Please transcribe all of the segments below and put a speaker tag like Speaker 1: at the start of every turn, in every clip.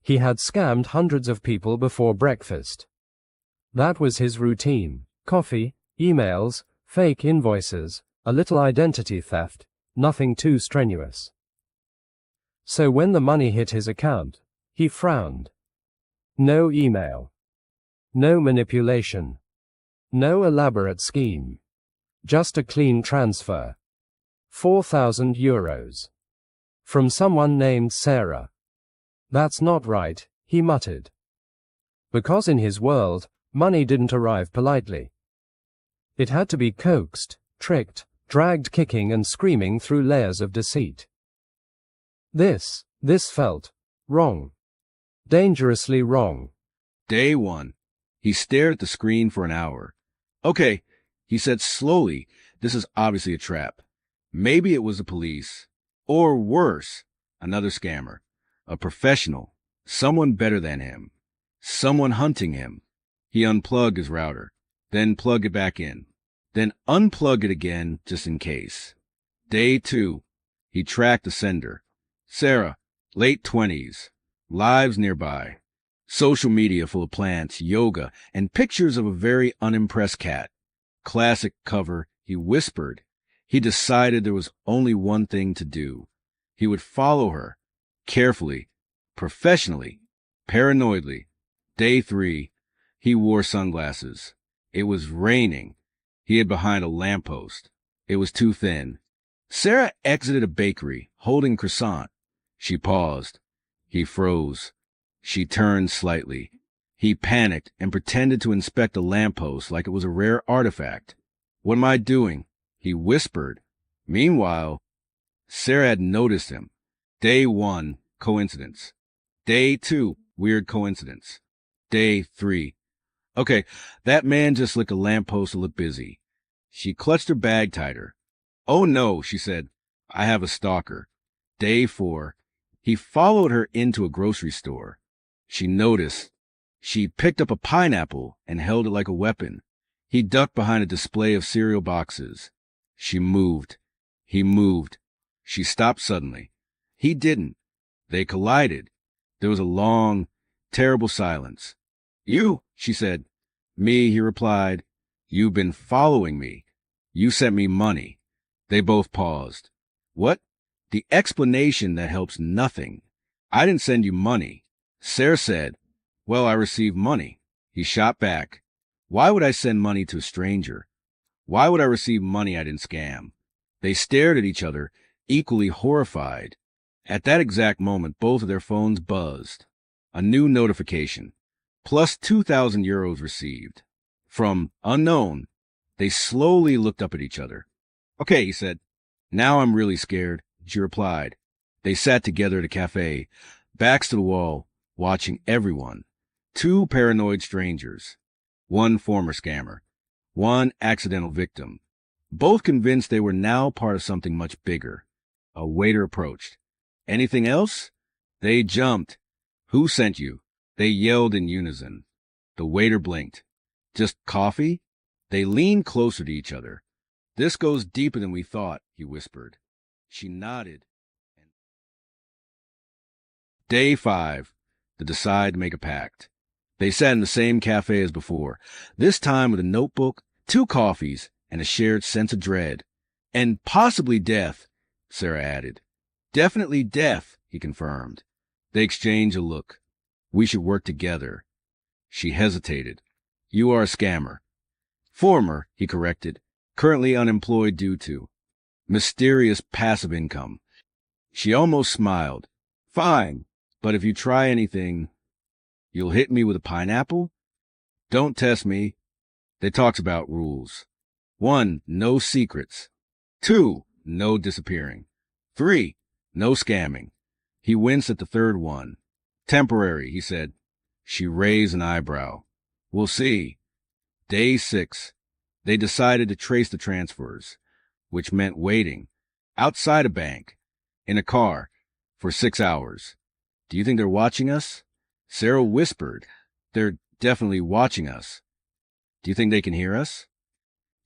Speaker 1: He had scammed hundreds of people before breakfast. That was his routine: coffee, emails, fake invoices, a little identity theft, nothing too strenuous. So when the money hit his account, he frowned. No email. No manipulation. No elaborate scheme. Just a clean transfer. 4,000 euros. From someone named Sarah. That's not right, he muttered. Because in his world, money didn't arrive politely. It had to be coaxed, tricked, dragged kicking and screaming through layers of deceit. This felt wrong. Dangerously wrong.
Speaker 2: Day 1. He stared at the screen for an hour. Okay, he said slowly, this is obviously a trap. Maybe it was the police. Or worse, another scammer. A professional. Someone better than him. Someone hunting him. He unplugged his router. Then plugged it back in. Then unplugged it again just in case. Day 2. He tracked the sender. Sarah, late 20s. Lives nearby. Social media full of plants, yoga, and pictures of a very unimpressed cat. Classic cover, he whispered. He decided there was only one thing to do. He would follow her. Carefully. Professionally. Paranoidly. Day 3. He wore sunglasses. It was raining. He hid behind a lamppost. It was too thin. Sarah exited a bakery, holding croissant. She paused. He froze. She turned slightly. He panicked and pretended to inspect the lamppost like it was a rare artifact. What am I doing? He whispered. Meanwhile, Sarah had noticed him. Day 1, coincidence. Day 2, weird coincidence. Day 3. Okay, that man just licked a lamppost to look busy. She clutched her bag tighter. Oh no, she said. I have a stalker. Day 4. He followed her into a grocery store. She noticed. She picked up a pineapple and held it like a weapon. He ducked behind a display of cereal boxes. She moved. He moved. She stopped suddenly. He didn't. They collided. There was a long, terrible silence. You, she said. Me, he replied. You've been following me. You sent me money. They both paused. What? The explanation that helps nothing. I didn't send you money. Sarah said, well, I received money. He shot back. Why would I send money to a stranger? Why would I receive money I didn't scam? They stared at each other, equally horrified. At that exact moment, both of their phones buzzed. A new notification. Plus 2,000 euros received. From unknown. They slowly looked up at each other. Okay, he said. Now I'm really scared, she replied. They sat together at a cafe, backs to the wall, watching everyone. Two paranoid strangers. One former scammer. One accidental victim. Both convinced they were now part of something much bigger. A waiter approached. Anything else? They jumped. Who sent you? They yelled in unison. The waiter blinked. Just coffee? They leaned closer to each other. This goes deeper than we thought, he whispered. She nodded. Day 5. They decide to make a pact. They sat in the same cafe as before, this time with a notebook, 2 coffees, and a shared sense of dread. And possibly death, Sarah added. Definitely death, he confirmed. They exchanged a look. We should work together. She hesitated. You are a scammer. Former, he corrected. Currently unemployed due to mysterious passive income. She almost smiled. Fine, but if you try anything, you'll hit me with a pineapple? Don't test me. They talked about rules. 1, no secrets. 2, no disappearing. 3, no scamming. He winced at the third one. Temporary, he said. She raised an eyebrow. We'll see. Day 6. They decided to trace the transfers, which meant waiting, outside a bank, in a car, for 6 hours. Do you think they're watching us? Sarah whispered. They're definitely watching us. Do you think they can hear us?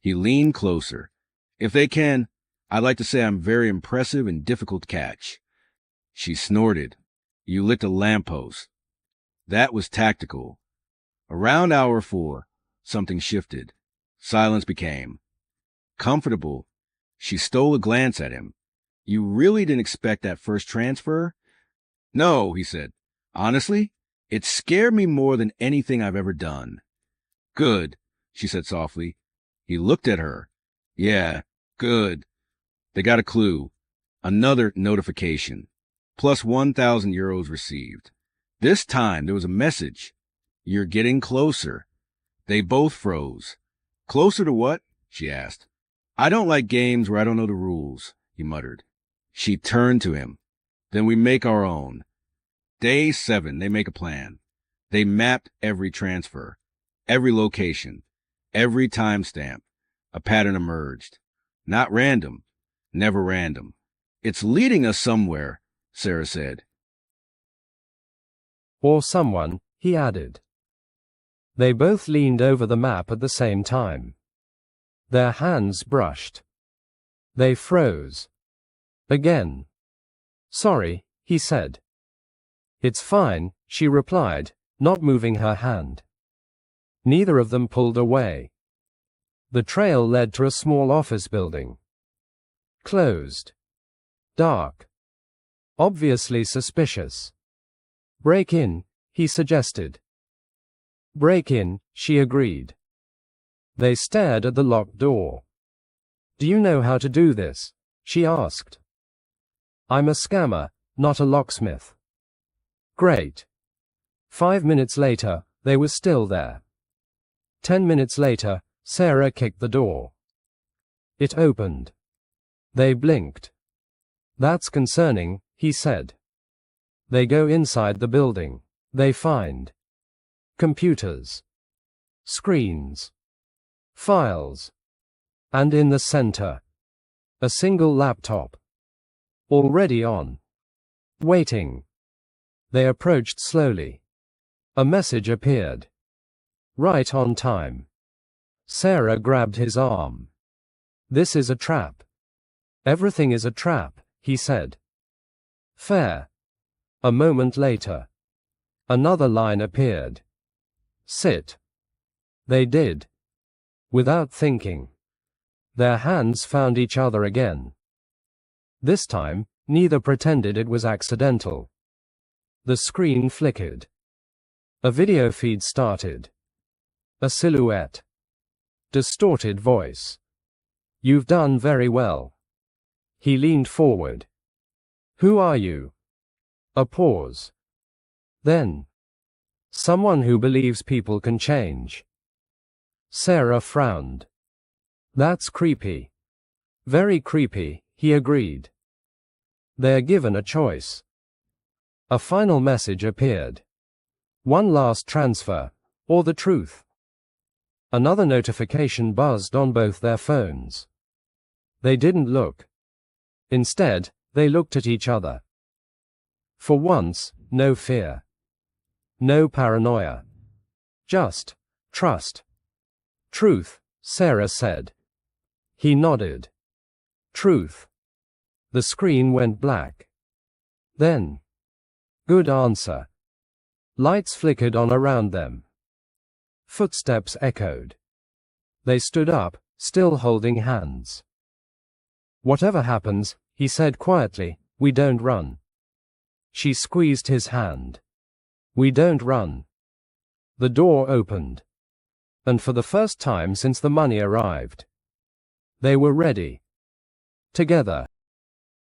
Speaker 2: He leaned closer. If they can, I'd like to say I'm very impressive and difficult to catch. She snorted. You licked a lamppost. That was tactical. Around hour 4, something shifted. Silence became comfortable. She stole a glance at him. You really didn't expect that first transfer? No, he said. Honestly, it scared me more than anything I've ever done. Good, she said softly. He looked at her. Yeah, good. They got a clue. Another notification. Plus 1,000 euros received. This time there was a message. You're getting closer. They both froze. Closer to what? She asked. I don't like games where I don't know the rules, he muttered. She turned to him. Then we make our own. Day 7, they make a plan. They mapped every transfer, every location, every timestamp. A pattern emerged. Not random. Never random. It's leading us somewhere, Sarah said.
Speaker 1: Or someone, he added. They both leaned over the map at the same time. Their hands brushed. They froze. Again. Sorry, he said. It's fine, she replied, not moving her hand. Neither of them pulled away. The trail led to a small office building. Closed. Dark. Obviously suspicious. Break in, he suggested. Break in, she agreed. They stared at the locked door. Do you know how to do this? She asked. I'm a scammer, not a locksmith. Great. 5 minutes later, they were still there. 10 minutes later, Sarah kicked the door. It opened. They blinked. That's concerning, he said. They go inside the building. They find computers, screens, files, and in the center, a single laptop. Already on. Waiting. They approached slowly. A message appeared. Right on time. Sarah grabbed his arm. This is a trap. Everything is a trap, he said. Fair. A moment later. Another line appeared. Sit. They did. Without thinking. Their hands found each other again. This time, neither pretended it was accidental. The screen flickered. A video feed started. A silhouette. Distorted voice. You've done very well. He leaned forward. Who are you? A pause. Then. Someone who believes people can change. Sarah frowned. That's creepy. Very creepy, he agreed. They're given a choice. A final message appeared. One last transfer, or the truth. Another notification buzzed on both their phones. They didn't look. Instead, they looked at each other. For once, no fear. No paranoia. Just trust. Truth, Sarah said. He nodded. Truth. The screen went black. Then. Good answer. Lights flickered on around them. Footsteps echoed. They stood up, still holding hands. Whatever happens, he said quietly, we don't run. She squeezed his hand. We don't run. The door opened. And for the first time since the money arrived, they were ready. Together.